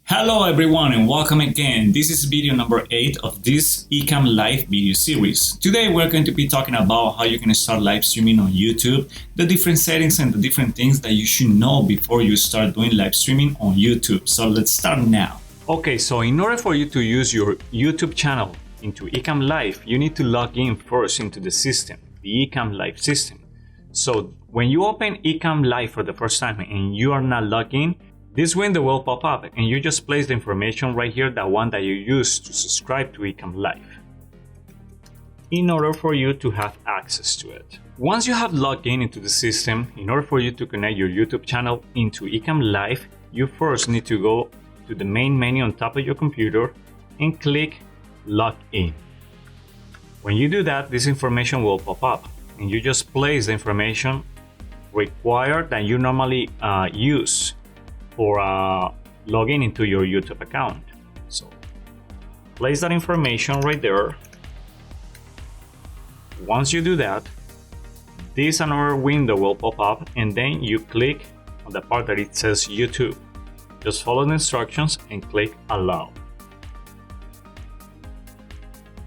Hello everyone and welcome again. This is video number 8 of this Ecamm live video series. Today we're going to be talking about how you can start live streaming on YouTube, the different settings and the different things that you should know before you start doing live streaming on YouTube. So let's start now. Okay, so in order for you to use your YouTube channel into Ecamm Live, you need to log in first into the system, the Ecamm Live system. So when you open Ecamm Live for the first time and you are not logged in, this window will pop up and you just place the information right here, the one that you use to subscribe to Ecamm Live, in order for you to have access to it. Once you have logged in into the system, in order for you to connect your YouTube channel into Ecamm Live, you first need to go to the main menu on top of your computer and click Log In. When you do that, this information will pop up and you just place the information required that you normally use for logging into your YouTube account. So place that information right there. Once you do that, this another window will pop up and then you click on the part that it says YouTube. Just follow the instructions and click Allow.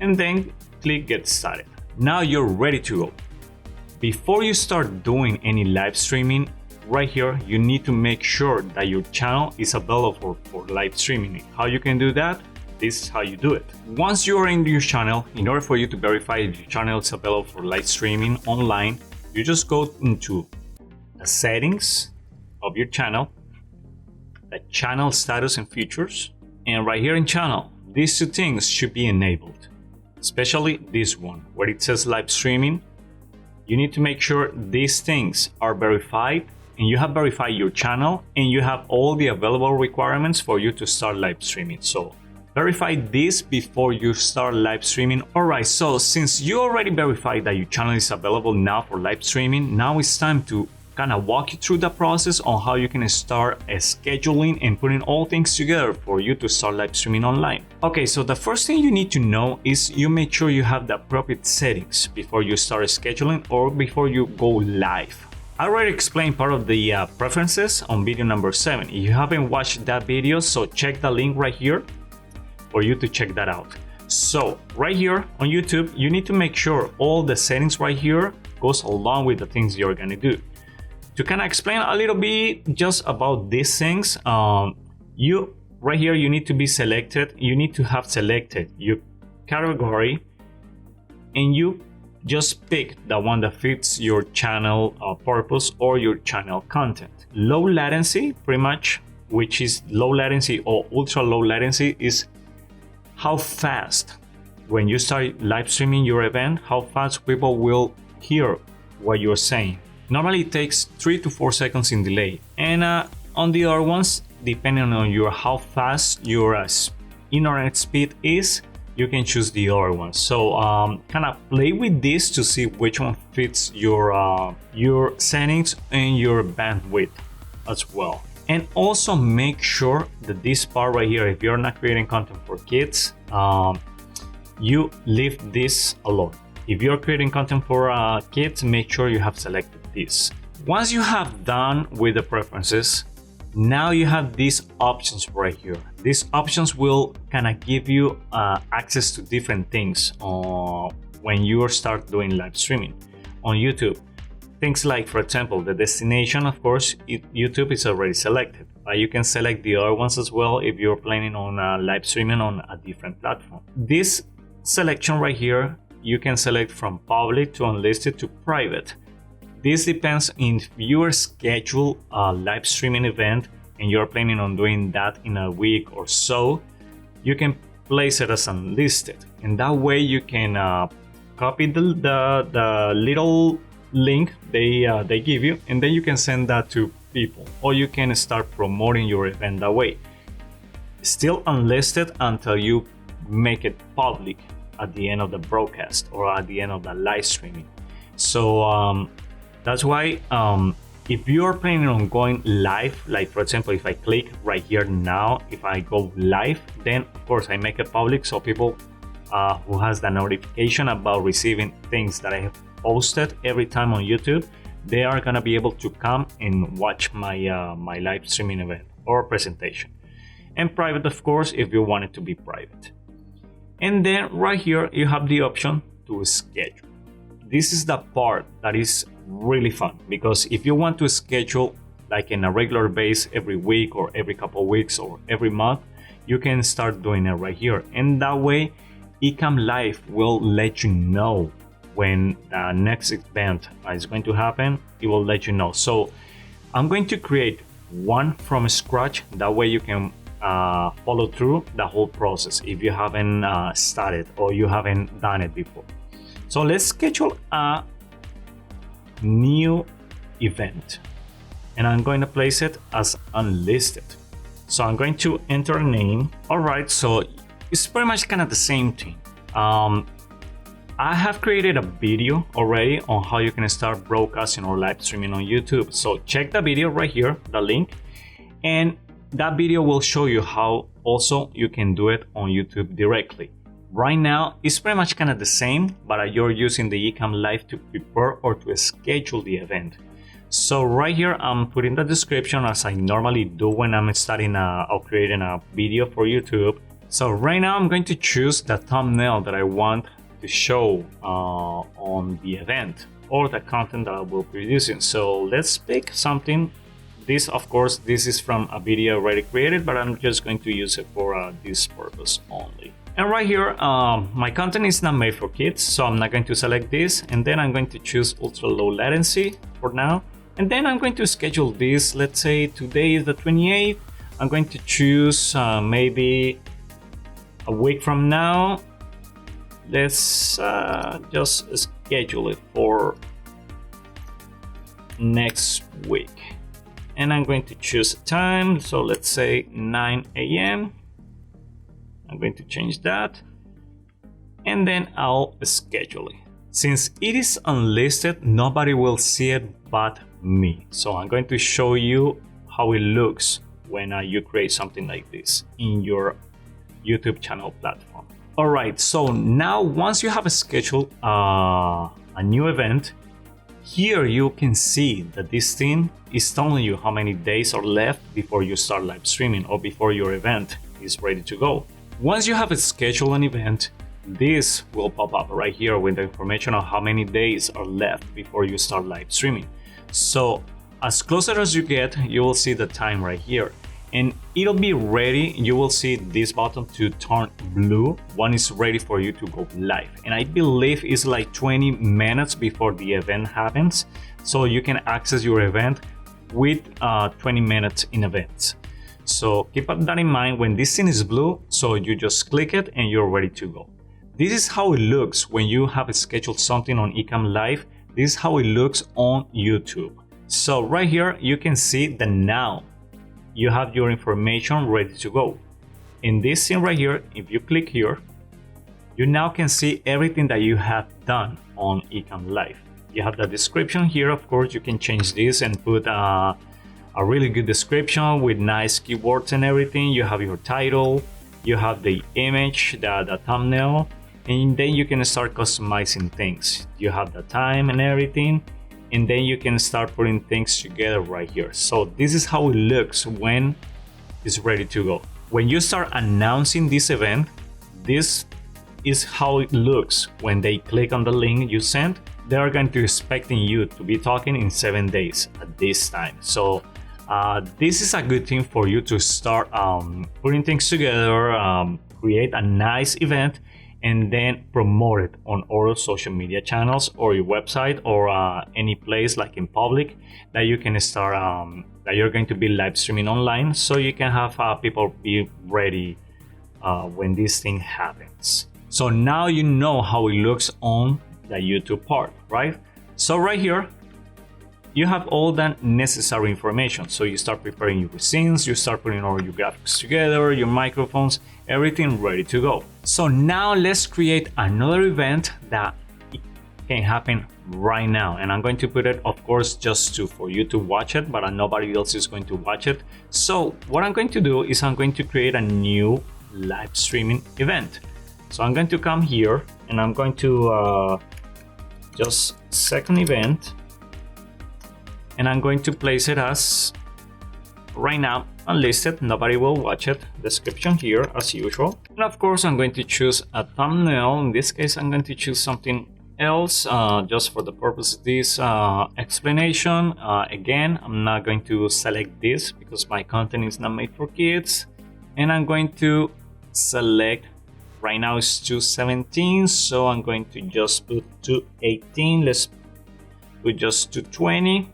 And then click Get Started. Now you're ready to go. Before you start doing any live streaming, right here, you need to make sure that your channel is available for live streaming. How you can do that? This is how you do it. Once you are in your channel, in order for you to verify if your channel is available for live streaming online, you just go into the settings of your channel, the channel status and features, and right here in channel, these two things should be enabled, especially this one where it says live streaming. You need to make sure these things are verified and you have verified your channel and you have all the available requirements for you to start live streaming. So verify this before you start live streaming. Alright, so since you already verified that your channel is available now for live streaming, now it's time to kind of walk you through the process on how you can start scheduling and putting all things together for you to start live streaming online. Okay, so the first thing you need to know is you make sure you have the appropriate settings before you start scheduling or before you go live. I already explained part of the preferences on video number 7. If you haven't watched that video, so check the link right here for you to check that out. So right here on YouTube, you need to make sure all the settings right here goes along with the things you're gonna do. To kind of explain a little bit just about these things, you right here, you need to be selected. You need to have selected your category and you just pick the one that fits your channel purpose or your channel content. Low latency, pretty much, which is low latency or ultra low latency, is how fast when you start live streaming your event, how fast people will hear what you're saying. Normally it takes 3 to 4 seconds in delay, and on the other ones, depending on your how fast your internet speed is, you can choose the other one. So kind of play with this to see which one fits your settings and your bandwidth as well. And also make sure that this part right here, if you're not creating content for kids, you leave this alone. If you're creating content for kids, make sure you have selected this. Once you have done with the preferences, now you have these options right here. These options will kind of give you access to different things when you start doing live streaming on YouTube. Things like, for example, the destination, of course, YouTube is already selected. You can select the other ones as well if you're planning on live streaming on a different platform. This selection right here, you can select from public to unlisted to private. This depends if you schedule a live streaming event and you're planning on doing that in a week or so, you can place it as unlisted. And that way you can copy the little link they give you, and then you can send that to people, or you can start promoting your event that way. Still unlisted until you make it public at the end of the broadcast or at the end of the live streaming. So that's why if you're planning on going live, like for example, if I click right here now, if I go live, then of course I make it public so people who has the notification about receiving things that I have posted every time on YouTube, they are gonna be able to come and watch my my live streaming event or presentation. and private, of course, if you want it to be private. And then right here, you have the option to schedule. This is the part that is really fun, because if you want to schedule like in a regular base every week or every couple of weeks or every month, you can start doing it right here. And that way, Ecamm Live will let you know when the next event is going to happen. It will let you know. So I'm going to create one from scratch. That way you can follow through the whole process if you haven't started or you haven't done it before. So let's schedule a new event, and I'm going to place it as unlisted. So I'm going to enter a name. All right, so it's pretty much kind of the same thing. I have created a video already on how you can start broadcasting or live streaming on YouTube. So check the video right here, the link, and that video will show you how also you can do it on YouTube directly. Right now, it's pretty much kind of the same, but you're using the Ecamm Live to prepare or to schedule the event. So right here, I'm putting the description as I normally do when I'm starting or creating a video for YouTube. So right now, I'm going to choose the thumbnail that I want to show on the event or the content that I will be producing. So let's pick something. This, of course, this is from a video already created, but I'm just going to use it for this purpose only. And right here, my content is not made for kids, so I'm not going to select this. And then I'm going to choose ultra low latency for now. And then I'm going to schedule this. Let's say today is the 28th. I'm going to choose maybe a week from now. Let's just schedule it for next week. And I'm going to choose a time. So let's say 9 a.m. I'm going to change that. And then I'll schedule it. Since it is unlisted, nobody will see it but me. So I'm going to show you how it looks when you create something like this in your YouTube channel platform. All right, so now once you have scheduled a new event, here you can see that this thing is telling you how many days are left before you start live streaming or before your event is ready to go. Once you have scheduled an event, this will pop up right here with the information on how many days are left before you start live streaming. So as closer as you get, you will see the time right here. And it'll be ready. You will see this button to turn blue when it's ready for you to go live. And I believe it's like 20 minutes before the event happens. So you can access your event with 20 minutes in advance. So keep that in mind when this thing is blue. So you just click it and you're ready to go. This is how it looks when you have scheduled something on Ecamm Live. This is how it looks on YouTube. So right here, you can see that now you have your information ready to go. In this thing right here, if you click here, you now can see everything that you have done on Ecamm Live. You have the description here. Of course, you can change this and put a really good description with nice keywords and everything. You have your title, you have the image, the thumbnail, and then you can start customizing things. You have the time and everything. And then you can start putting things together right here. So this is how it looks when it's ready to go. When you start announcing this event, this is how it looks when they click on the link you sent. They are going to expecting you to be talking in 7 days at this time. So this is a good thing for you to start putting things together, create a nice event, and then promote it on all social media channels or your website or any place like in public that you can start that you're going to be live streaming online, so you can have people be ready when this thing happens. So now you know how it looks on the YouTube part, right? So right here you have all that necessary information. So you start preparing your scenes, you start putting all your graphics together, your microphones, everything ready to go. So now let's create another event that can happen right now. And I'm going to put it, of course, just for you to watch it, but nobody else is going to watch it. So what I'm going to do is I'm going to create a new live streaming event. So I'm going to come here and I'm going to just second event. And I'm going to place it as right now unlisted, nobody will watch it. Description here as usual. And of course I'm going to choose a thumbnail. In this case I'm going to choose something else just for the purpose of this explanation. Again, I'm not going to select this because my content is not made for kids, and I'm going to select, right now it's 217, so I'm going to just put 218. Let's put just 220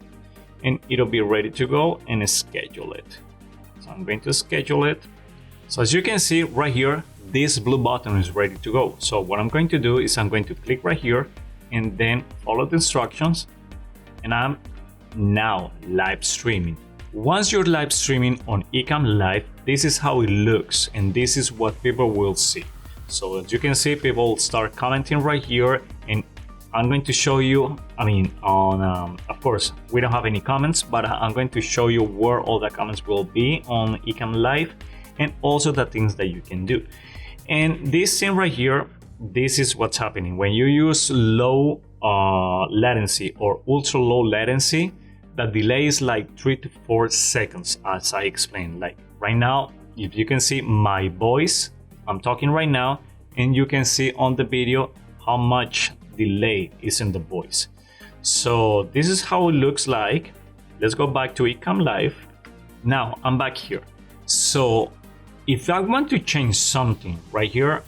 and it'll be ready to go, and schedule it. So I'm going to schedule it. So as you can see right here, this blue button is ready to go. So what I'm going to do is I'm going to click right here and then follow the instructions, and I'm now live streaming. Once you're live streaming on Ecamm Live, this is how it looks, and this is what people will see. So as you can see, people start commenting right here, and I'm going to show you, of course, we don't have any comments, but I'm going to show you where all the comments will be on Ecamm Live, and also the things that you can do. And this thing right here, this is what's happening. When you use low latency or ultra low latency, the delay is like 3 to 4 seconds, as I explained. Like right now, if you can see my voice, I'm talking right now, and you can see on the video how much delay is in the voice. So this is how it looks like. Let's go back to Ecamm Live. Now I'm back here. So if I want to change something right here,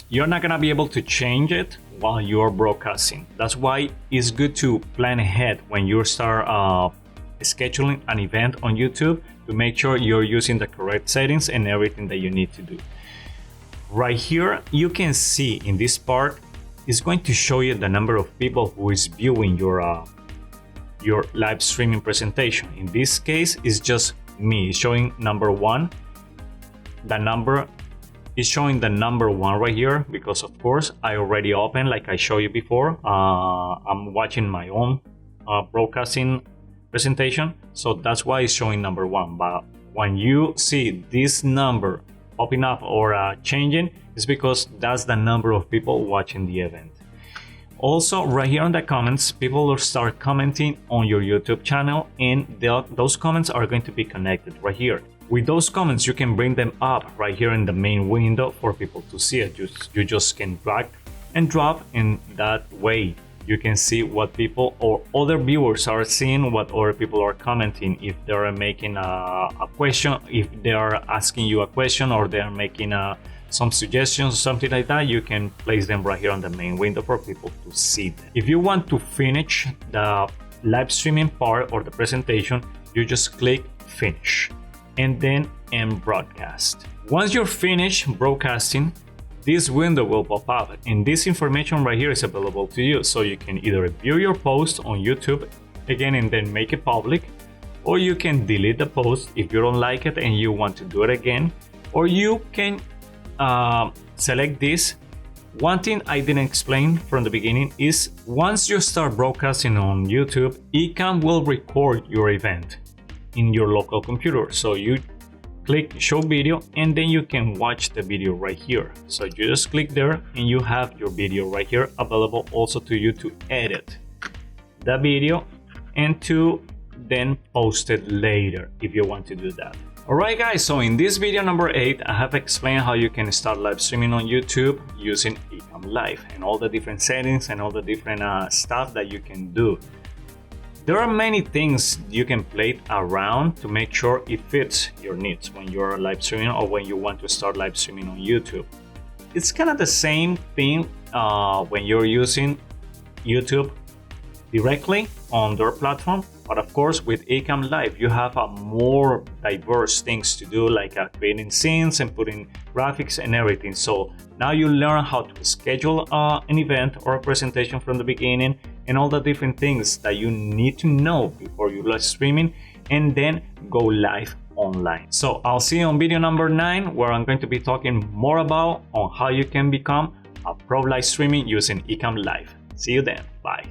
you're not gonna be able to change it while you're broadcasting. That's why it's good to plan ahead when you start scheduling an event on YouTube, to make sure you're using the correct settings and everything that you need to do. Right here, you can see in this part, it's going to show you the number of people who is viewing your live streaming presentation. In this case, it's just me. It's showing number one. The number is showing the number one right here because, of course, I already opened, like I showed you before. I'm watching my own broadcasting presentation, so that's why it's showing number one. But when you see this number popping up or changing, it's because that's the number of people watching the event. Also, right here in the comments, people will start commenting on your YouTube channel, and those comments are going to be connected right here. With those comments, you can bring them up right here in the main window for people to see it. You just can drag and drop, and that way you can see what people or other viewers are seeing, what other people are commenting. If they're making a question, if they are asking you a question, or they are making some suggestions, something like that, you can place them right here on the main window for people to see them. If you want to finish the live streaming part or the presentation, you just click finish and then end broadcast. Once you're finished broadcasting, this window will pop up, and this information right here is available to you. So you can either view your post on YouTube again and then make it public, or you can delete the post if you don't like it and you want to do it again, or you can select this. One thing I didn't explain from the beginning is once you start broadcasting on YouTube, Ecamm will record your event in your local computer. So you click show video, and then you can watch the video right here. So you just click there and you have your video right here available also to you to edit the video and to then post it later if you want to do that. Alright guys, so in this video number 8, I have explained how you can start live streaming on YouTube using Ecamm Live and all the different settings and all the different stuff that you can do. There are many things you can play around to make sure it fits your needs when you're live streaming or when you want to start live streaming on YouTube. It's kind of the same thing when you're using YouTube directly on their platform, but of course with Ecamm Live you have more diverse things to do, like creating scenes and putting graphics and everything. So now you learn how to schedule an event or a presentation from the beginning, and all the different things that you need to know before you live streaming and then go live online. So I'll see you on video number 9, where I'm going to be talking more about on how you can become a pro live streaming using Ecamm Live. See you then. Bye.